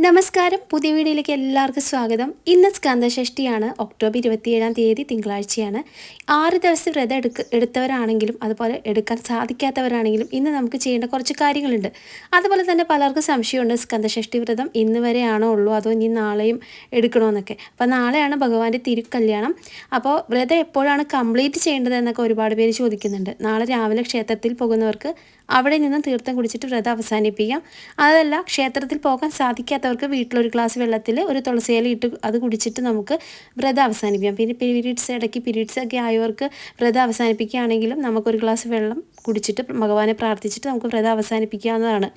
നമസ്കാരം, പുതിയ വീഡിയോയിലേക്ക് എല്ലാവർക്കും സ്വാഗതം. ഇന്ന് സ്കന്ദഷഷ്ഠിയാണ്. ഒക്ടോബർ 27-ാം തീയതി തിങ്കളാഴ്ചയാണ്. 6 ദിവസം വ്രതം എടുത്തവരാണെങ്കിലും അതുപോലെ എടുക്കാൻ സാധിക്കാത്തവരാണെങ്കിലും ഇന്ന് നമുക്ക് ചെയ്യേണ്ട കുറച്ച് കാര്യങ്ങളുണ്ട്. അതുപോലെ തന്നെ പലർക്കും സംശയമുണ്ട്, സ്കന്ദഷഷ്ഠി വ്രതം ഇന്ന് വരെയാണോ ഉള്ളൂ അതോ ഇനി നാളെയും എടുക്കണമെന്നൊക്കെ. അപ്പോൾ നാളെയാണ് ഭഗവാന്റെ തിരുക്കല്യാണം. അപ്പോൾ വ്രതം എപ്പോഴാണ് കംപ്ലീറ്റ് ചെയ്യേണ്ടതെന്നൊക്കെ ഒരുപാട് പേര് ചോദിക്കുന്നുണ്ട്. നാളെ രാവിലെ ക്ഷേത്രത്തിൽ പോകുന്നവർക്ക് അവിടെ നിന്നും തീർത്ഥം കുടിച്ചിട്ട് വ്രതം അവസാനിപ്പിക്കാം. അതല്ല, ക്ഷേത്രത്തിൽ പോകാൻ സാധിക്കാത്തവർക്ക് വീട്ടിലൊരു ഗ്ലാസ് വെള്ളത്തിൽ ഒരു തുളസിയില ഇട്ട് അത് കുടിച്ചിട്ട് നമുക്ക് വ്രതം അവസാനിപ്പിക്കാം. പിന്നെ ഇടയ്ക്ക് പീരീഡ്സ് ഒക്കെ ആയവർക്ക് വ്രതം അവസാനിപ്പിക്കുകയാണെങ്കിലും നമുക്കൊരു ഗ്ലാസ് വെള്ളം കുടിച്ചിട്ട് ഭഗവാനെ പ്രാർത്ഥിച്ചിട്ട് നമുക്ക് വ്രതം അവസാനിപ്പിക്കാവുന്നതാണ്.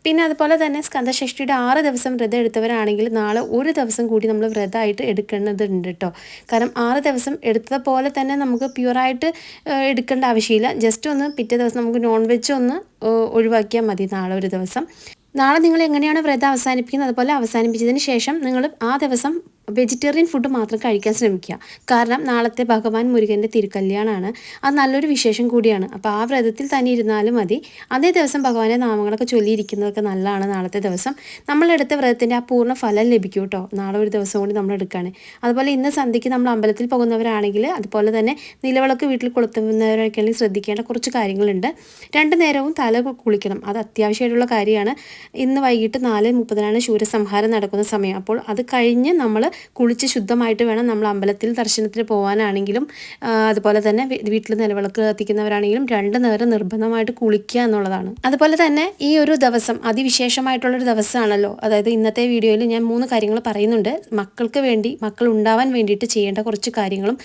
പിന്നെ അതുപോലെ തന്നെ സ്കന്ദഷഷ്ഠിയുടെ 6 ദിവസം വ്രതം എടുത്തവരാണെങ്കിൽ നാളെ ഒരു ദിവസം കൂടി നമ്മൾ വ്രതമായിട്ട് എടുക്കേണ്ടതുണ്ട് കേട്ടോ. കാരണം 6 ദിവസം എടുത്തത് പോലെ തന്നെ നമുക്ക് പ്യുവറായിട്ട് എടുക്കേണ്ട ആവശ്യമില്ല. ജസ്റ്റ് ഒന്ന് പിറ്റേ ദിവസം നമുക്ക് നോൺ വെജ് ഒന്ന് ഒഴിവാക്കിയാൽ മതി നാളെ ഒരു ദിവസം. നാളെ നിങ്ങൾ എങ്ങനെയാണ് വ്രതം അവസാനിപ്പിക്കുന്നത് അതുപോലെ അവസാനിപ്പിച്ചതിന് ശേഷം നിങ്ങൾ ആ ദിവസം വെജിറ്റേറിയൻ ഫുഡ് മാത്രം കഴിക്കാൻ ശ്രമിക്കുക. കാരണം നാളത്തെ ഭഗവാൻ മുരുകൻ്റെ തിരുക്കല്യാണമാണ്. അത് നല്ലൊരു വിശേഷം കൂടിയാണ്. അപ്പോൾ ആ വ്രതത്തിൽ തന്നെ ഇരുന്നാലും മതി. അതേ ദിവസം ഭഗവാന്റെ നാമങ്ങളൊക്കെ ചൊല്ലിയിരിക്കുന്നതൊക്കെ നല്ലതാണ്. നാളത്തെ ദിവസം നമ്മളെടുത്ത വ്രതത്തിൻ്റെ ആ പൂർണ്ണ ഫലം ലഭിക്കും കേട്ടോ. നാളെ ഒരു ദിവസം കൂടി നമ്മൾ എടുക്കുകയാണ്. അതുപോലെ ഇന്ന് സന്ധ്യയ്ക്ക് നമ്മൾ അമ്പലത്തിൽ പോകുന്നവരാണെങ്കിൽ അതുപോലെ തന്നെ നിലവിളക്ക് വീട്ടിൽ കൊളുത്തുന്നവരൊക്കെയാണെങ്കിൽ ശ്രദ്ധിക്കേണ്ട കുറച്ച് കാര്യങ്ങളുണ്ട്. 2 നേരവും തല കുളിക്കണം. അത് അത്യാവശ്യമായിട്ടുള്ള കാര്യമാണ്. ഇന്ന് വൈകിട്ട് 4:30 ശൂരസംഹാരം നടക്കുന്ന സമയം. അപ്പോൾ അത് കഴിഞ്ഞ് നമ്മൾ കുളിച്ച് ശുദ്ധമായിട്ട് വേണം നമ്മൾ അമ്പലത്തിൽ ദർശനത്തിന് പോകാനാണെങ്കിലും അതുപോലെ തന്നെ വീട്ടിൽ നിലവിളക്ക് കത്തിക്കുന്നവരാണെങ്കിലും 2 നേരം നിർബന്ധമായിട്ട് കുളിക്കുക എന്നുള്ളതാണ്. അതുപോലെ തന്നെ ഈ ഒരു ദിവസം അതിവിശേഷമായിട്ടുള്ളൊരു ദിവസമാണല്ലോ. അതായത് ഇന്നത്തെ വീഡിയോയിൽ ഞാൻ 3 കാര്യങ്ങൾ പറയുന്നുണ്ട്. മക്കൾ ഉണ്ടാവാൻ വേണ്ടിയിട്ട് ചെയ്യേണ്ട കുറച്ച് കാര്യങ്ങളും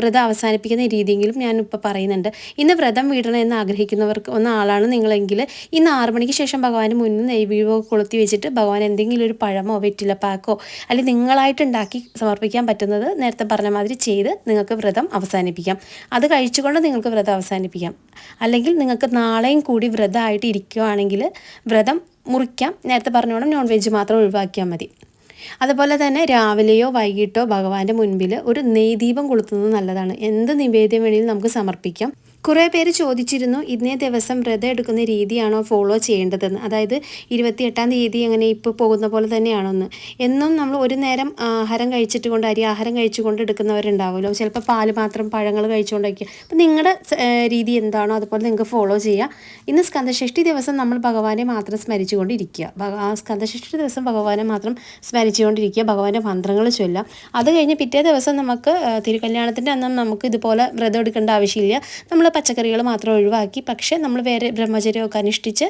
വ്രതം അവസാനിപ്പിക്കുന്ന രീതിയെങ്കിലും ഞാനിപ്പോൾ പറയുന്നുണ്ട്. ഇന്ന് വ്രതം വീടണമെന്ന് ആഗ്രഹിക്കുന്നവർക്ക് ആളാണ് നിങ്ങളെങ്കിൽ ഇന്ന് 6 മണിക്ക് ശേഷം ഭഗവാന് മുന്നിൽ നെയ്വീഴോ കൊളുത്തി വെച്ചിട്ട് ഭഗവാൻ എന്തെങ്കിലും ഒരു പഴമോ വെറ്റിലപ്പാക്കോ അല്ലെങ്കിൽ നിങ്ങളായിട്ട് ഉണ്ടാക്കി സമർപ്പിക്കാൻ പറ്റുന്നത് നേരത്തെ പറഞ്ഞ മാതിരി ചെയ്ത് നിങ്ങൾക്ക് വ്രതം അവസാനിപ്പിക്കാം. അത് കഴിച്ചുകൊണ്ട് നിങ്ങൾക്ക് വ്രതം അവസാനിപ്പിക്കാം. അല്ലെങ്കിൽ നിങ്ങൾക്ക് നാളെയും കൂടി വ്രതമായിട്ട് ഇരിക്കുകയാണെങ്കിൽ വ്രതം മുറിക്കാം. നേരത്തെ പറഞ്ഞോണം നോൺ വെജ് മാത്രം ഒഴിവാക്കിയാൽ മതി. അതുപോലെ തന്നെ രാവിലെയോ വൈകിട്ടോ ഭഗവാന്റെ മുൻപിൽ ഒരു നെയ്ദീപം കൊളുത്തുന്നത് നല്ലതാണ്. എന്ത് നിവേദ്യം വേണമെങ്കിലും നമുക്ക് സമർപ്പിക്കാം. കുറേ പേര് ചോദിച്ചിരുന്നു, ഇന്നേ ദിവസം വ്രതം എടുക്കുന്ന രീതിയാണോ ഫോളോ ചെയ്യേണ്ടതെന്ന്. അതായത് 28-ാം തീയതി അങ്ങനെ ഇപ്പോൾ പോകുന്ന പോലെ തന്നെയാണോന്ന്. എന്നും നമ്മൾ ഒരു നേരം ആഹാരം കഴിച്ചിട്ട് കൊണ്ട് അരി ആഹാരം കഴിച്ചുകൊണ്ട് എടുക്കുന്നവരുണ്ടാവുമല്ലോ. ചിലപ്പോൾ പാല് മാത്രം പഴങ്ങൾ കഴിച്ചുകൊണ്ടിരിക്കുക. അപ്പോൾ നിങ്ങളുടെ രീതി എന്താണോ അതുപോലെ നിങ്ങൾക്ക് ഫോളോ ചെയ്യുക. ഇന്ന് സ്കന്ദഷഷ്ഠി ദിവസം നമ്മൾ ഭഗവാനെ മാത്രം സ്മരിച്ചുകൊണ്ടിരിക്കുക. സ്കന്ദഷഷ്ഠി ദിവസം ഭഗവാനെ മാത്രം സ്മരിച്ചുകൊണ്ടിരിക്കുക. ഭഗവാന്റെ മന്ത്രങ്ങൾ ചൊല്ലാം. അത് കഴിഞ്ഞ് പിറ്റേ ദിവസം നമുക്ക് തിരുക്കല്യാണത്തിൻ്റെ അന്ന് നമുക്ക് ഇതുപോലെ വ്രതം എടുക്കേണ്ട ആവശ്യമില്ല. നമ്മൾ പച്ചക്കറികൾ മാത്രം ഒഴിവാക്കി പക്ഷേ നമ്മൾ വേറെ ബ്രഹ്മചര്യമൊക്കെ അനുഷ്ഠിച്ച്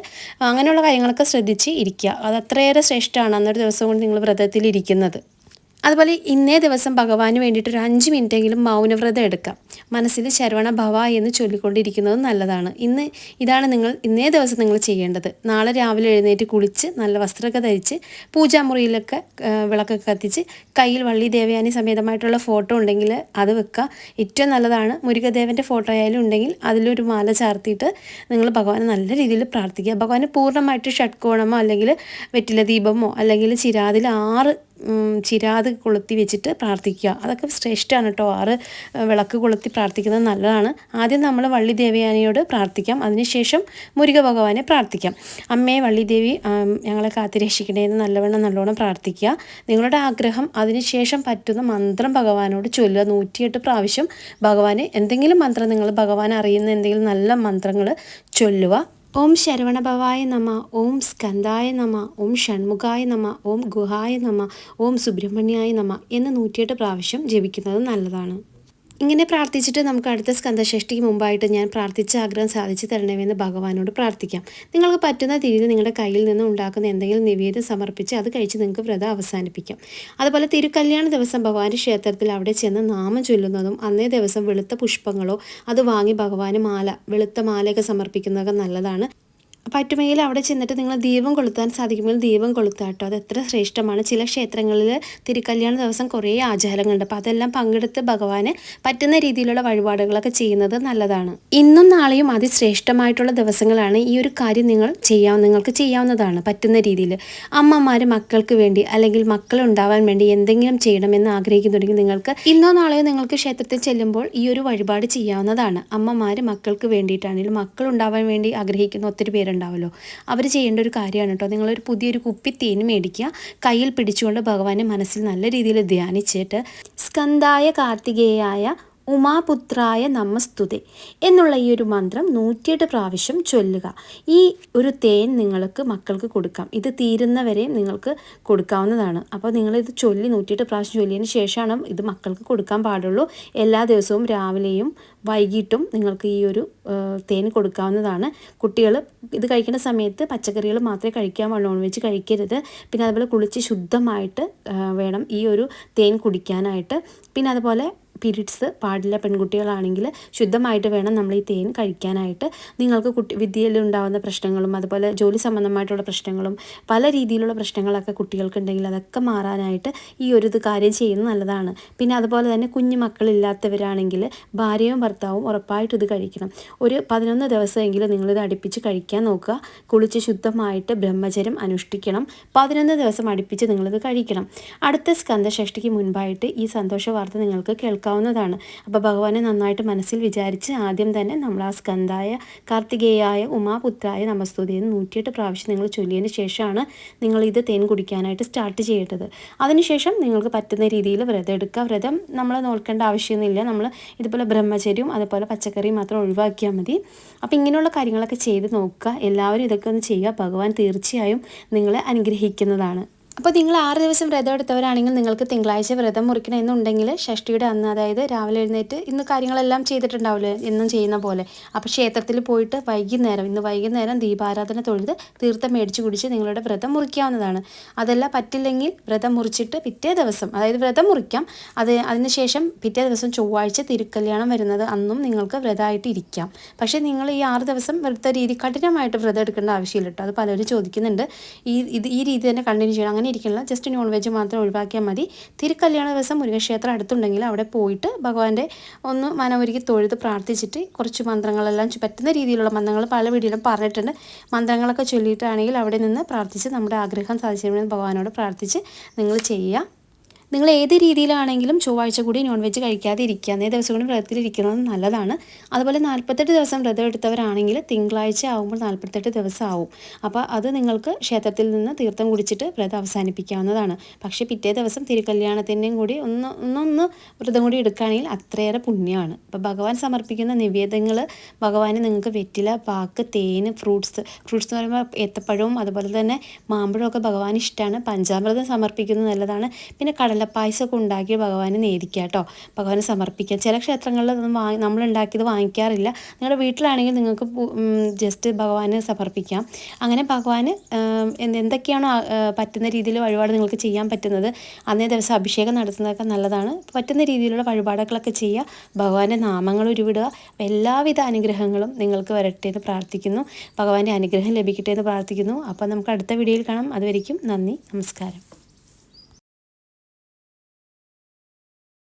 അങ്ങനെയുള്ള കാര്യങ്ങളൊക്കെ ശ്രദ്ധിച്ച് ഇരിക്കുക. അത് അത്രയേറെ ശ്രേഷ്ഠമാണ് അന്നൊരു ദിവസം കൊണ്ട് നിങ്ങൾ വ്രതത്തിലിരിക്കുന്നത്. അതുപോലെ ഇന്നേ ദിവസം ഭഗവാന് വേണ്ടിയിട്ട് ഒരു 5 മിനിറ്റെങ്കിലും മൗനവ്രതം എടുക്കാം. മനസ്സിൽ ശരവണ ഭവ എന്ന് ചൊല്ലിക്കൊണ്ടിരിക്കുന്നത് നല്ലതാണ്. ഇന്നേ ദിവസം നിങ്ങൾ ചെയ്യേണ്ടത്. നാളെ രാവിലെ എഴുന്നേറ്റ് കുളിച്ച് നല്ല വസ്ത്രമൊക്കെ ധരിച്ച് പൂജാമുറിയിലൊക്കെ വിളക്കൊക്കെ കത്തിച്ച് കയ്യിൽ വള്ളി ദേവയാനി സമേതമായിട്ടുള്ള ഫോട്ടോ ഉണ്ടെങ്കിൽ അത് വെക്കുക. ഏറ്റവും നല്ലതാണ്. മുരുകദേവൻ്റെ ഫോട്ടോ ആയാലും ഉണ്ടെങ്കിൽ അതിലൊരു മാല ചാർത്തിയിട്ട് നിങ്ങൾ ഭഗവാനെ നല്ല രീതിയിൽ പ്രാർത്ഥിക്കുക. ഭഗവാന് പൂർണ്ണമായിട്ട് ഷഡ്കോണമോ അല്ലെങ്കിൽ വെറ്റില ദീപമോ അല്ലെങ്കിൽ ചിരാതിൽ 6 ചിരാത് കൊളുത്തി വെച്ചിട്ട് പ്രാർത്ഥിക്കുക. അതൊക്കെ ശ്രേഷ്ഠമാണ് കേട്ടോ. 6 വിളക്ക് കൊളുത്തി പ്രാർത്ഥിക്കുന്നത് നല്ലതാണ്. ആദ്യം നമ്മൾ വള്ളി ദേവയാനിയോട് പ്രാർത്ഥിക്കാം. അതിനുശേഷം മുരുക ഭഗവാനെ പ്രാർത്ഥിക്കാം. അമ്മേ വള്ളിദേവി ഞങ്ങളെ കാത്തുരക്ഷിക്കണേ എന്ന് നല്ലോണം പ്രാർത്ഥിക്കുക. നിങ്ങളുടെ ആഗ്രഹം അതിനുശേഷം പറ്റുന്ന മന്ത്രം ഭഗവാനോട് ചൊല്ലുക. 108 പ്രാവശ്യം ഭഗവാന് എന്തെങ്കിലും മന്ത്രം നിങ്ങൾ ഭഗവാൻ അറിയുന്ന എന്തെങ്കിലും നല്ല മന്ത്രങ്ങൾ ചൊല്ലുക. ഓം ശരവണഭവായ നമ, ഓം സ്കന്ദായ നമ, ഓം ഷൺമുഖായ നമ, ഓം ഗുഹായ നമ, ഓം സുബ്രഹ്മണ്യായ നമ എന്ന് 108 പ്രാവശ്യം ജപിക്കുന്നത് നല്ലതാണ്. ഇങ്ങനെ പ്രാർത്ഥിച്ചിട്ട് നമുക്ക് അടുത്ത സ്കന്ദഷഷ്ഠിക്ക് മുമ്പായിട്ട് ഞാൻ പ്രാർത്ഥിച്ച ആഗ്രഹം സാധിച്ചു തരണമെന്ന് ഭഗവാനോട് പ്രാർത്ഥിക്കാം. നിങ്ങൾക്ക് പറ്റുന്ന രീതിയിൽ നിങ്ങളുടെ കയ്യിൽ നിന്ന് ഉണ്ടാക്കുന്ന എന്തെങ്കിലും നിവേദ്യം സമർപ്പിച്ച് അത് കഴിച്ച് നിങ്ങൾക്ക് വ്രതം അവസാനിപ്പിക്കാം. അതുപോലെ തിരുക്കല്യാണ ദിവസം ഭഗവാന്റെ ക്ഷേത്രത്തിൽ അവിടെ ചെന്ന് നാമം ചൊല്ലുന്നതും അന്നേ ദിവസം വെളുത്ത പുഷ്പങ്ങളോ അത് വാങ്ങി ഭഗവാന് വെളുത്ത മാലയൊക്കെ സമർപ്പിക്കുന്നതൊക്കെ നല്ലതാണ്. പറ്റുമെങ്കിൽ അവിടെ ചെന്നിട്ട് നിങ്ങൾ ദീപം കൊളുത്താൻ സാധിക്കുമെങ്കിൽ ദീപം കൊളുത്തുക കേട്ടോ. അത് എത്ര ശ്രേഷ്ഠമാണ്. ചില ക്ഷേത്രങ്ങളിൽ തിരുക്കല്യാണ ദിവസം കുറേ ആചാരങ്ങളുണ്ട്. അപ്പോൾ അതെല്ലാം പങ്കെടുത്ത് ഭഗവാന് പറ്റുന്ന രീതിയിലുള്ള വഴിപാടുകളൊക്കെ ചെയ്യുന്നത് നല്ലതാണ്. ഇന്നും നാളെയും അതിശ്രേഷ്ഠമായിട്ടുള്ള ദിവസങ്ങളാണ്. ഈ ഒരു കാര്യം നിങ്ങൾക്ക് ചെയ്യാവുന്നതാണ് പറ്റുന്ന രീതിയിൽ. അമ്മമാർ മക്കൾക്ക് വേണ്ടി അല്ലെങ്കിൽ മക്കൾ ഉണ്ടാവാൻ വേണ്ടി എന്തെങ്കിലും ചെയ്യണമെന്ന് ആഗ്രഹിക്കുന്നുണ്ടെങ്കിൽ നിങ്ങൾക്ക് ഇന്നോ നാളെയോ നിങ്ങൾക്ക് ക്ഷേത്രത്തിൽ ചെല്ലുമ്പോൾ ഈ ഒരു വഴിപാട് ചെയ്യാവുന്നതാണ്. അമ്മമാർ മക്കൾക്ക് വേണ്ടിയിട്ടാണെങ്കിലും മക്കൾ ഉണ്ടാവാൻ വേണ്ടി ആഗ്രഹിക്കുന്ന ഒത്തിരി പേരുണ്ട്. ഉണ്ടാവുമല്ലോ, അവർ ചെയ്യേണ്ട ഒരു കാര്യമാണ് കേട്ടോ. നിങ്ങളൊരു പുതിയൊരു കുപ്പി തേൻ മേടിക്കുക, കയ്യിൽ പിടിച്ചുകൊണ്ട് ഭഗവാനെ മനസ്സിൽ നല്ല രീതിയിൽ ധ്യാനിച്ചിട്ട് സ്കന്ദായ കാർത്തികേയായ ഉമാപുത്രായ നമസ്തുതേ എന്നുള്ള ഈ ഒരു മന്ത്രം 108 പ്രാവശ്യം ചൊല്ലുക. ഈ ഒരു തേൻ നിങ്ങൾക്ക് മക്കൾക്ക് കൊടുക്കാം. ഇത് തീരുന്നവരെ നിങ്ങൾക്ക് കൊടുക്കാവുന്നതാണ്. അപ്പോൾ നിങ്ങളിത് ചൊല്ലി 108 പ്രാവശ്യം ചൊല്ലിയതിന് ശേഷമാണ് ഇത് മക്കൾക്ക് കൊടുക്കാൻ പാടുള്ളൂ. എല്ലാ ദിവസവും രാവിലെയും വൈകിട്ടും നിങ്ങൾക്ക് ഈ ഒരു തേൻ കൊടുക്കാവുന്നതാണ്. കുട്ടികൾ ഇത് കഴിക്കുന്ന സമയത്ത് പച്ചക്കറികൾ മാത്രമേ കഴിക്കാൻ പാടുള്ളൂ, നോൺ വെജ് കഴിക്കരുത്. പിന്നെ അതുപോലെ കുളിച്ച് ശുദ്ധമായിട്ട് വേണം ഈ ഒരു തേൻ കുടിക്കാനായിട്ട്. പിന്നെ അതുപോലെ പീരീഡ്സ് പാടില്ല പെൺകുട്ടികളാണെങ്കിൽ ശുദ്ധമായിട്ട് വേണം നമ്മൾ ഈ തേൻ കഴിക്കാനായിട്ട്. നിങ്ങൾക്ക് വിദ്യയിലുണ്ടാകുന്ന പ്രശ്നങ്ങളും അതുപോലെ ജോലി സംബന്ധമായിട്ടുള്ള പ്രശ്നങ്ങളും പല രീതിയിലുള്ള പ്രശ്നങ്ങളൊക്കെ കുട്ടികൾക്കുണ്ടെങ്കിൽ അതൊക്കെ മാറാനായിട്ട് ഈ ഒരു കാര്യം ചെയ്യുന്നത് നല്ലതാണ്. പിന്നെ അതുപോലെ തന്നെ കുഞ്ഞു മക്കളില്ലാത്തവരാണെങ്കിൽ ഭാര്യയും ഭർത്താവും ഉറപ്പായിട്ട് ഇത് കഴിക്കണം. ഒരു 11 ദിവസമെങ്കിലും നിങ്ങളിത് അടുപ്പിച്ച് കഴിക്കാൻ നോക്കുക. കുളിച്ച് ശുദ്ധമായിട്ട് ബ്രഹ്മചര്യം അനുഷ്ഠിക്കണം. 11 ദിവസം അടുപ്പിച്ച് നിങ്ങളിത് കഴിക്കണം. അടുത്ത സ്കന്ദഷഷ്ടിക്ക് മുൻപായിട്ട് ഈ സന്തോഷ വാർത്ത നിങ്ങൾക്ക് കേൾക്കാവുന്നതാണ്. അപ്പോൾ ഭഗവാനെ നന്നായിട്ട് മനസ്സിൽ വിചാരിച്ച് ആദ്യം തന്നെ നമ്മൾ ആ സ്കന്ദായ കാർത്തികേയായ ഉമാപുത്രായ നമസ്തുതേ എന്ന് 108 പ്രാവശ്യം നിങ്ങൾ ചൊല്ലിയതിന് ശേഷമാണ് നിങ്ങളിത് തേൻ കുടിക്കാനായിട്ട് സ്റ്റാർട്ട് ചെയ്യേണ്ടത്. അതിനുശേഷം നിങ്ങൾക്ക് പറ്റുന്ന രീതിയിൽ വ്രതം എടുക്കുക. വ്രതം നമ്മൾ നോക്കേണ്ട ആവശ്യമൊന്നുമില്ല. നമ്മൾ ഇതുപോലെ ബ്രഹ്മചര്യവും അതുപോലെ പച്ചക്കറിയും മാത്രം ഒഴിവാക്കിയാൽ മതി. അപ്പോൾ ഇങ്ങനെയുള്ള കാര്യങ്ങളൊക്കെ ചെയ്ത് നോക്കുക. എല്ലാവരും ഇതൊക്കെ ഒന്ന് ചെയ്യുക. ഭഗവാൻ തീർച്ചയായും നിങ്ങളെ അനുഗ്രഹിക്കുന്നതാണ്. അപ്പോൾ നിങ്ങൾ 6 ദിവസം വ്രതം എടുത്തവരാണെങ്കിൽ നിങ്ങൾക്ക് തിങ്കളാഴ്ച വ്രതം മുറിക്കണമെന്നുണ്ടെങ്കിൽ ഷഷ്ടിയുടെ അന്ന്, അതായത് രാവിലെ എഴുന്നേറ്റ് ഇന്ന് കാര്യങ്ങളെല്ലാം ചെയ്തിട്ടുണ്ടാവില്ലേ എന്നും ചെയ്യുന്ന പോലെ, അപ്പോൾ ക്ഷേത്രത്തിൽ പോയിട്ട് ഇന്ന് വൈകുന്നേരം ദീപാരാധന തൊഴുത് തീർത്ഥം മേടിച്ച് കുടിച്ച് നിങ്ങളുടെ വ്രതം മുറിക്കാവുന്നതാണ്. അതെല്ലാം പറ്റില്ലെങ്കിൽ വ്രതം മുറിച്ചിട്ട് പിറ്റേ ദിവസം, അതായത് വ്രതം മുറിക്കാം, അതിനുശേഷം പിറ്റേ ദിവസം ചൊവ്വാഴ്ച തിരുക്കല്യാണം വരുന്നത് അന്നും നിങ്ങൾക്ക് വ്രതമായിട്ട് ഇരിക്കാം. പക്ഷേ നിങ്ങൾ ഈ 6 ദിവസം വ്രത രീതി കഠിനമായിട്ട് വ്രതം എടുക്കേണ്ട ആവശ്യമില്ല കേട്ടോ. അത് പലരും ചോദിക്കുന്നുണ്ട്. ഈ രീതി തന്നെ കണ്ടിന്യൂ ചെയ്യണം. അങ്ങനെ ഇരിക്കില്ല, ജസ്റ്റ് നോൺ വെജ് മാത്രം ഒഴിവാക്കിയാൽ മതി. തിരുക്കല്യാണ ദിവസം മുരുകക്ഷേത്രം അടുത്തുണ്ടെങ്കിൽ അവിടെ പോയിട്ട് ഭഗവാന്റെ ഒന്ന് മനമൊരുക്കി തൊഴുത് പ്രാർത്ഥിച്ചിട്ട് കുറച്ച് മന്ത്രങ്ങളെല്ലാം പറ്റുന്ന രീതിയിലുള്ള മന്ത്രങ്ങൾ പല വീഡിയോയിലും പറഞ്ഞിട്ടുണ്ട്. മന്ത്രങ്ങളൊക്കെ ചൊല്ലിയിട്ടാണെങ്കിൽ അവിടെ നിന്ന് പ്രാർത്ഥിച്ച് നമ്മുടെ ആഗ്രഹം സാധിച്ചതിന് ഭഗവാനോട് പ്രാർത്ഥിച്ച് നിങ്ങൾ ചെയ്യുക. നിങ്ങൾ ഏത് രീതിയിലാണെങ്കിലും ചൊവ്വാഴ്ച കൂടി നോൺ വെജ് കഴിക്കാതെ ഇരിക്കുക. അന്നേ ദിവസം കൂടി വ്രതത്തിലിരിക്കുന്നത് നല്ലതാണ്. അതുപോലെ 48 ദിവസം വ്രതം എടുത്തവരാണെങ്കിൽ തിങ്കളാഴ്ച ആകുമ്പോൾ 48 ദിവസം ആവും. അപ്പോൾ അത് നിങ്ങൾക്ക് ക്ഷേത്രത്തിൽ നിന്ന് തീർത്ഥം കുടിച്ചിട്ട് വ്രതം അവസാനിപ്പിക്കാവുന്നതാണ്. പക്ഷേ പിറ്റേ ദിവസം തിരുക്കല്യാണത്തിൻ്റെയും കൂടി ഒന്ന് വ്രതം കൂടി എടുക്കുകയാണെങ്കിൽ അത്രയേറെ പുണ്യമാണ്. അപ്പോൾ ഭഗവാൻ സമർപ്പിക്കുന്ന നിവേദ്യങ്ങൾ ഭഗവാന് നിങ്ങൾക്ക് വെറ്റില, പാക്ക്, തേന്, ഫ്രൂട്ട്സ് എന്ന് പറയുമ്പോൾ ഏത്തപ്പഴവും അതുപോലെ തന്നെ മാമ്പഴമൊക്കെ ഭഗവാൻ ഇഷ്ടമാണ്. പഞ്ചാമൃതം സമർപ്പിക്കുന്നത് നല്ലതാണ്. പിന്നെ കടലപ്പായസമൊക്കെ ഉണ്ടാക്കി ഭഗവാന് നേദിക്കുക കേട്ടോ, ഭഗവാന് സമർപ്പിക്കാം. ചില ക്ഷേത്രങ്ങളിൽ നമ്മൾ ഉണ്ടാക്കിയത് വാങ്ങിക്കാറില്ല. നിങ്ങളുടെ വീട്ടിലാണെങ്കിൽ നിങ്ങൾക്ക് ജസ്റ്റ് ഭഗവാന് സമർപ്പിക്കാം. അങ്ങനെ ഭഗവാന് എന്തൊക്കെയാണോ പറ്റുന്ന രീതിയിൽ വഴിപാട് നിങ്ങൾക്ക് ചെയ്യാൻ പറ്റുന്നത്, അന്നേ ദിവസം അഭിഷേകം നടത്തുന്നതൊക്കെ നല്ലതാണ്. പറ്റുന്ന രീതിയിലുള്ള വഴിപാടുകളൊക്കെ ചെയ്യുക, ഭഗവാന്റെ നാമങ്ങൾ ഉരുവിടുക. എല്ലാവിധ അനുഗ്രഹങ്ങളും നിങ്ങൾക്ക് വരട്ടെ എന്ന് പ്രാർത്ഥിക്കുന്നു. ഭഗവാന്റെ അനുഗ്രഹം ലഭിക്കട്ടെ എന്ന് പ്രാർത്ഥിക്കുന്നു. അപ്പോൾ നമുക്ക് അടുത്ത വീഡിയോയിൽ കാണാം. അതുവരെയ്ക്കും നന്ദി, നമസ്കാരം.